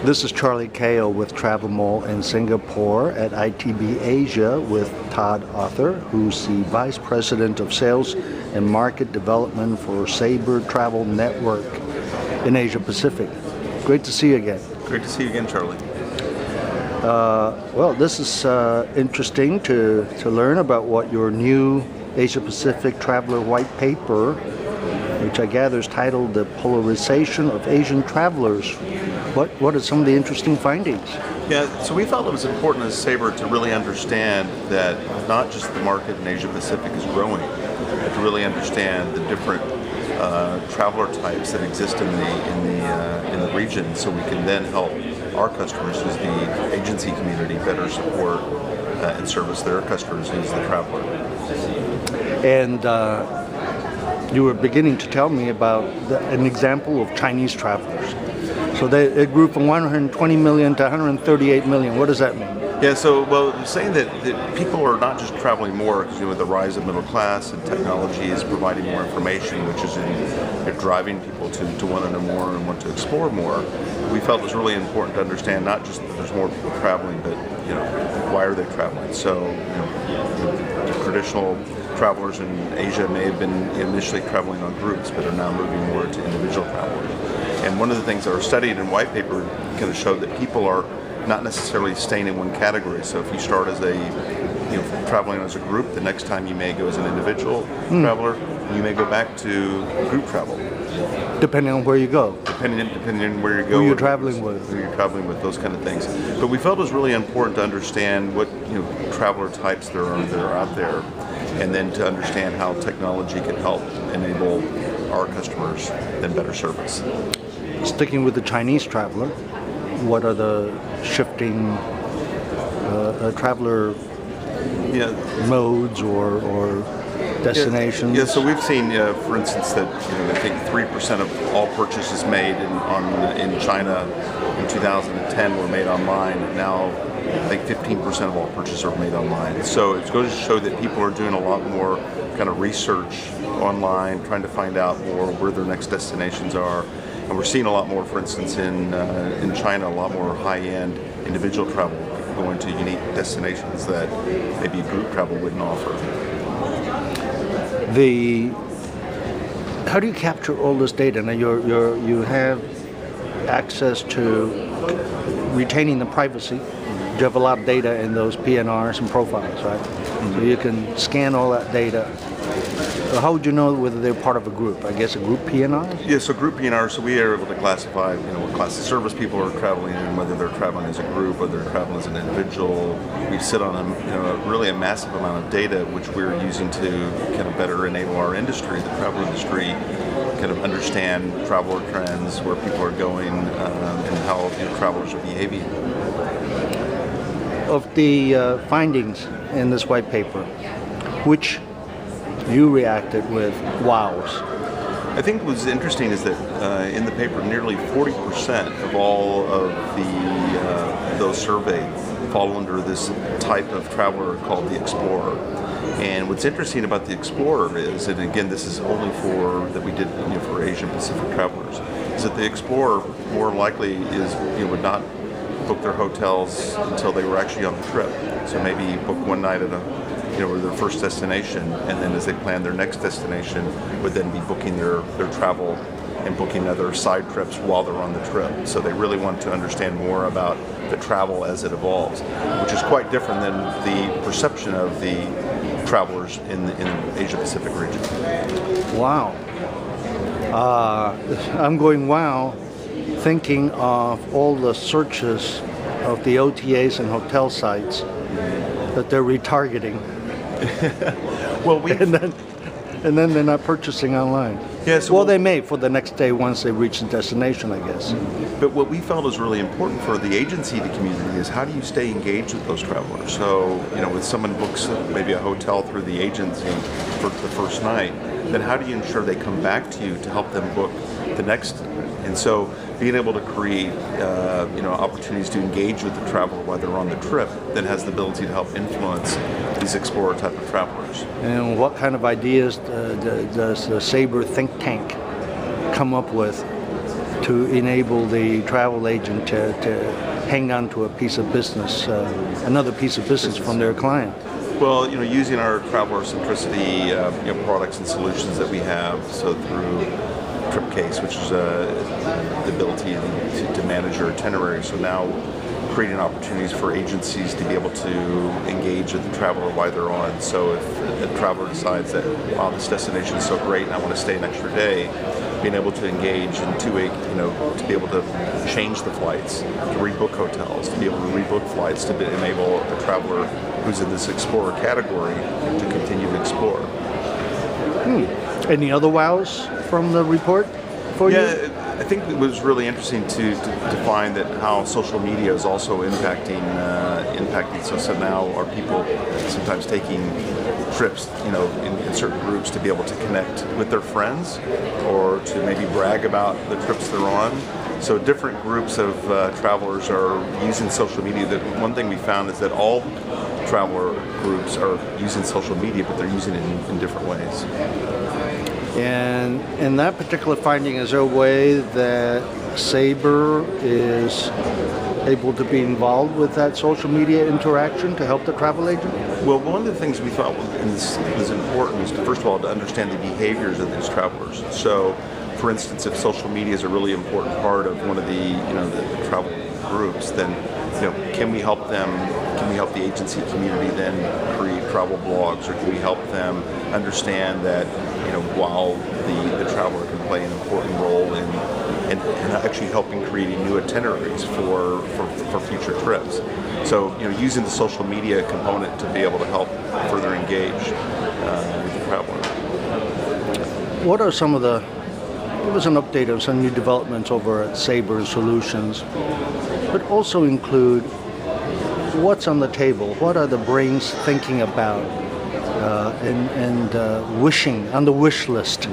This is Charlie Kao with Travel Mall in Singapore at ITB Asia with Todd Arthur, who's the Vice President of Sales and Market Development for Sabre Travel Network in Asia Pacific. Great to see you again. Great to see you again, Charlie. Well, this is interesting to learn about what your new Asia Pacific Traveler White Paper, which I gather is titled The Polarisation of Asian Travelers. What are some of the interesting findings? Yeah, so we felt it was important as Sabre to really understand that not just the market in Asia Pacific is growing, but to really understand the different traveler types that exist in the region, so we can then help our customers, who's the agency community, better support and service their customers, who's the traveler. And you were beginning to tell me about an example of Chinese travelers. So it grew from 120 million to 138 million. What does that mean? Yeah, so, well, saying that people are not just traveling more, because with the rise of middle class and technology is providing more information, which is driving people to want to know more and want to explore more. We felt it was really important to understand not just that there's more people traveling, but why are they traveling? So, the traditional travelers in Asia may have been initially traveling on groups, but are now moving more to individual travelers. And one of the things that are studied in Whitepaper kind of showed that people are not necessarily staying in one category. So if you start as traveling as a group, the next time you may go as an individual traveler, you may go back to group travel. Depending on where you go. Depending on where you go. Who you're traveling with. Who you're traveling with, those kind of things. But we felt it was really important to understand what traveler types there are out there, and then to understand how technology can help enable our customers then better service. Sticking with the Chinese traveler, what are the shifting traveler modes or destinations? Yeah, so we've seen, for instance, that I think 3% of all purchases made in China in 2010 were made online. Now, I think 15% of all purchases are made online. So it goes to show that people are doing a lot more kind of research online, trying to find out more where their next destinations are. And we're seeing a lot more, for instance, in China, a lot more high-end individual travel, going to unique destinations that maybe group travel wouldn't offer. How do you capture all this data? Now you have access to retaining the privacy. You have a lot of data in those PNRs and profiles, right? Mm-hmm. So you can scan all that data. So how would you know whether they're part of a group? I guess a group PNR? Yeah, so group PNR, so we are able to classify, what class of service people are traveling in, whether they're traveling as a group, whether they're traveling as an individual. We sit on really a massive amount of data, which we're using to kind of better enable our industry, the travel industry, kind of understand traveler trends, where people are going, and how travelers are behaving. Of the findings in this white paper, which you reacted with wows? I think what was interesting is that in the paper, nearly 40% of all of those surveyed fall under this type of traveler called the explorer. And what's interesting about the explorer is, and again, this is only that we did for Asian Pacific travelers, is that the explorer more likely would not book their hotels until they were actually on the trip. So maybe book one night at their first destination, and then as they plan their next destination, would then be booking their travel and booking other side trips while they're on the trip. So they really want to understand more about the travel as it evolves, which is quite different than the perception of the travelers in the Asia Pacific region. Wow. I'm going wow, thinking of all the searches of the OTAs and hotel sites that they're retargeting. Well, and then they're not purchasing online. Yeah, so they may for the next day once they reach the destination, I guess. But what we felt is really important for the agency community is how do you stay engaged with those travelers? So, when someone books maybe a hotel through the agency for the first night, then how do you ensure they come back to you to help them book the next? And so being able to create opportunities to engage with the traveler while they're on the trip then has the ability to help influence these explorer type of travelers. And what kind of ideas does the Sabre think tank come up with to enable the travel agent to hang on to a piece of business, another piece of business from their client? Well, using our traveler centricity products and solutions that we have, so through TripCase, which is the ability to manage your itinerary. So now creating opportunities for agencies to be able to engage with the traveler while they're on. So if a traveler decides that, wow, this destination is so great and I want to stay an extra day, being able to engage in two-way, to be able to change the flights, to rebook hotels, to be able to rebook flights, to enable the traveler who's in this explorer category to continue to explore. Any other wows from the report for you? Yeah, I think it was really interesting to find that how social media is also impacting. So now are people sometimes taking trips, in certain groups to be able to connect with their friends or to maybe brag about the trips they're on. So different groups of travelers are using social media. That one thing we found is that all traveler groups are using social media, but they're using it in different ways. And in that particular finding, is there a way that Sabre is able to be involved with that social media interaction to help the travel agent? Well, one of the things we thought was important is, first of all, to understand the behaviors of these travelers. So, for instance, if social media is a really important part of one of the travel groups, then can we help them? Can we help the agency community then create travel blogs, or can we help them understand that while the traveler can play an important role in actually helping creating new itineraries for future trips. So using the social media component to be able to help further engage with the traveler. What are some of the? Give us an update of some new developments over at Sabre Solutions, but also include what's on the table. What are the brains thinking about and wishing on the wish list?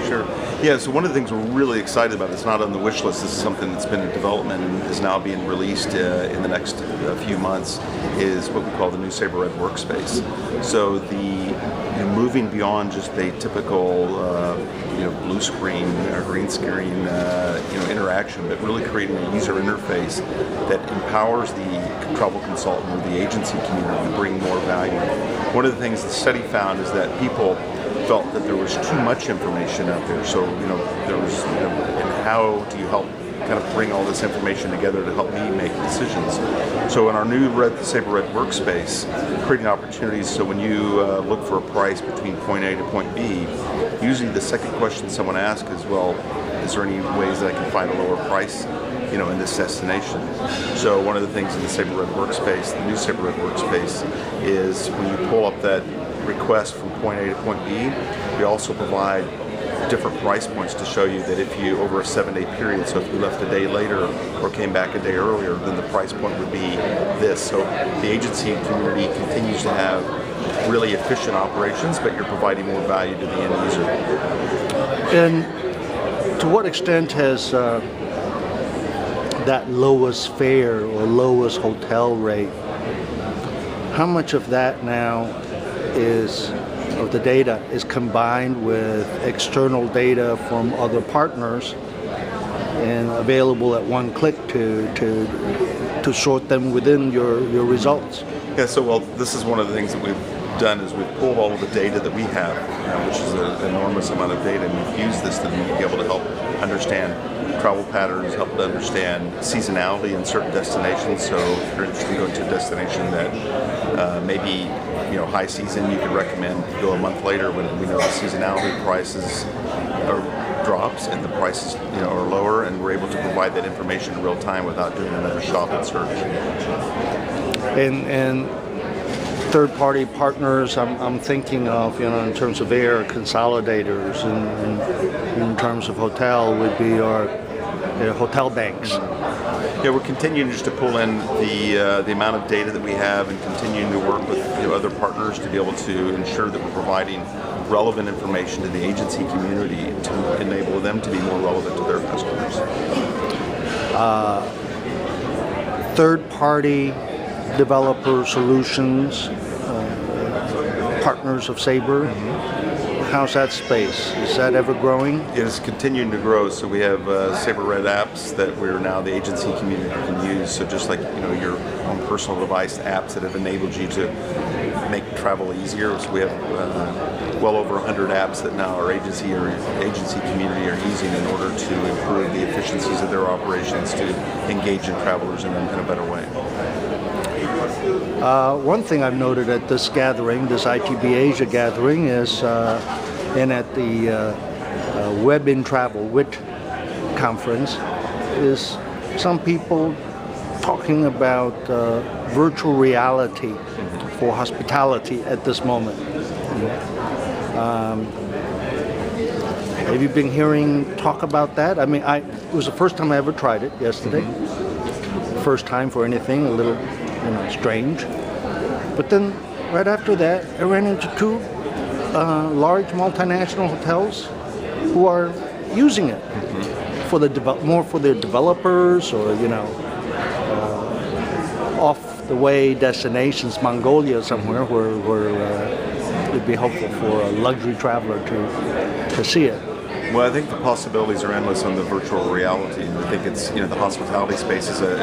Sure. Yeah, so one of the things we're really excited about, it's not on the wish list, this is something that's been in development and is now being released in the next few months, is what we call the new Sabre Red Workspace. So moving beyond just a typical blue screen or green screen interaction, but really creating a user interface that empowers the travel consultant or the agency community to bring more value. One of the things the study found is that people felt that there was too much information out there. So, there was, and how do you help kind of bring all this information together to help me make decisions? So in our new Sabre Red Workspace, creating opportunities, so when you look for a price between point A to point B, usually the second question someone asks is, well, is there any ways that I can find a lower price in this destination? So one of the things in the Sabre Red Workspace, the new Sabre Red Workspace, is when you pull up that request from point A to point B, we also provide different price points to show you that if you, over a 7-day period, so if you left a day later or came back a day earlier, then the price point would be this. So the agency community continues to have really efficient operations, but you're providing more value to the end user. And to what extent has that lowest fare or lowest hotel rate, how much of that now of the data is combined with external data from other partners and available at one click to sort them within your results? Yeah, so this is one of the things that we've done is we've pulled all of the data that we have, which is an enormous amount of data, and we've used this to be able to help understand travel patterns, help to understand seasonality in certain destinations. So if you're interested in going to a destination that maybe high season, you could recommend to go a month later when we know the seasonality prices drops and the prices are lower, and we're able to provide that information in real time without doing another shopping search. And third-party partners, I'm thinking of, in terms of air consolidators, and in terms of hotel would be our hotel banks. Yeah, we're continuing just to pull in the amount of data that we have and continuing to work with other partners to be able to ensure that we're providing relevant information to the agency community to enable them to be more relevant to their customers. Third-party developer solutions, partners of Sabre, How's that space? Is that ever growing? It is continuing to grow. So we have Sabre Red apps that we're now the agency community can use. So just like your own personal device apps that have enabled you to make travel easier. So we have well over 100 apps that now our agency community are using in order to improve the efficiencies of their operations to engage in travelers in a better way. One thing I've noted at this gathering, this ITB Asia gathering, is and at the Web in Travel WIT conference, is some people talking about virtual reality for hospitality at this moment. Have you been hearing talk about that? I mean, it was the first time I ever tried it yesterday. First time for anything, a little strange. But then right after that, I ran into two large multinational hotels who are using it for the more for their developers or off the way destinations, Mongolia somewhere, where it'd be helpful for a luxury traveler to see it. Well, I think the possibilities are endless on the virtual reality. I think it's the hospitality space is a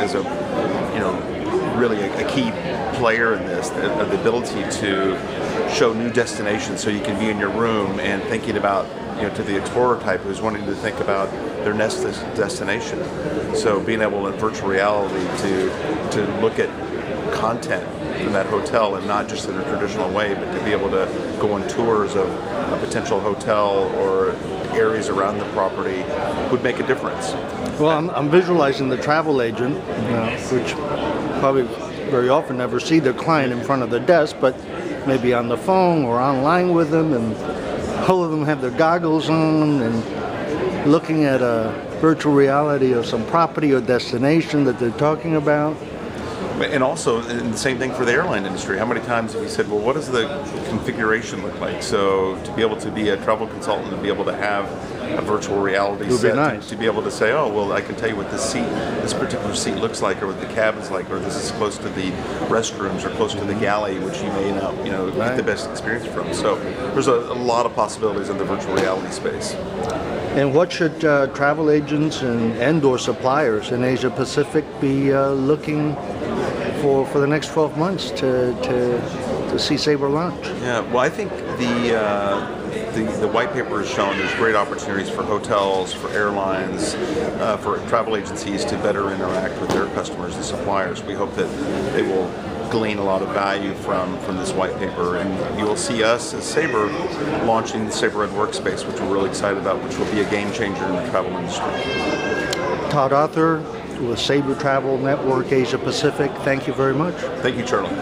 really a key player in this, the ability to show new destinations so you can be in your room and thinking about, to the explorer type who's wanting to think about their next destination. So being able in virtual reality to look at content from that hotel and not just in a traditional way, but to be able to go on tours of a potential hotel or areas around the property would make a difference. Well, I'm visualizing the travel agent, which probably very often never see their client in front of the desk, but maybe on the phone or online with them, and all of them have their goggles on and looking at a virtual reality of some property or destination that they're talking about. And also, and the same thing for the airline industry. How many times have you said, well, what does the configuration look like? So to be able to be a travel consultant and be able to have a virtual reality set, nice. to be able to say, oh, well, I can tell you what this particular seat looks like, or what the cabin's like, or this is close to the restrooms, or close to the galley, which you may not, get the best experience from. So there's a lot of possibilities in the virtual reality space. And what should travel agents and/or suppliers in Asia Pacific be looking for the next 12 months to see Sabre launch? Yeah, well, I think the white paper has shown there's great opportunities for hotels, for airlines, for travel agencies to better interact with their customers and suppliers. We hope that they will glean a lot of value from this white paper, and you will see us as Sabre launching the Sabre Red Workspace, which we're really excited about, which will be a game changer in the travel industry. Todd Arthur with Sabre Travel Network Asia Pacific, thank you very much. Thank you, Charlie.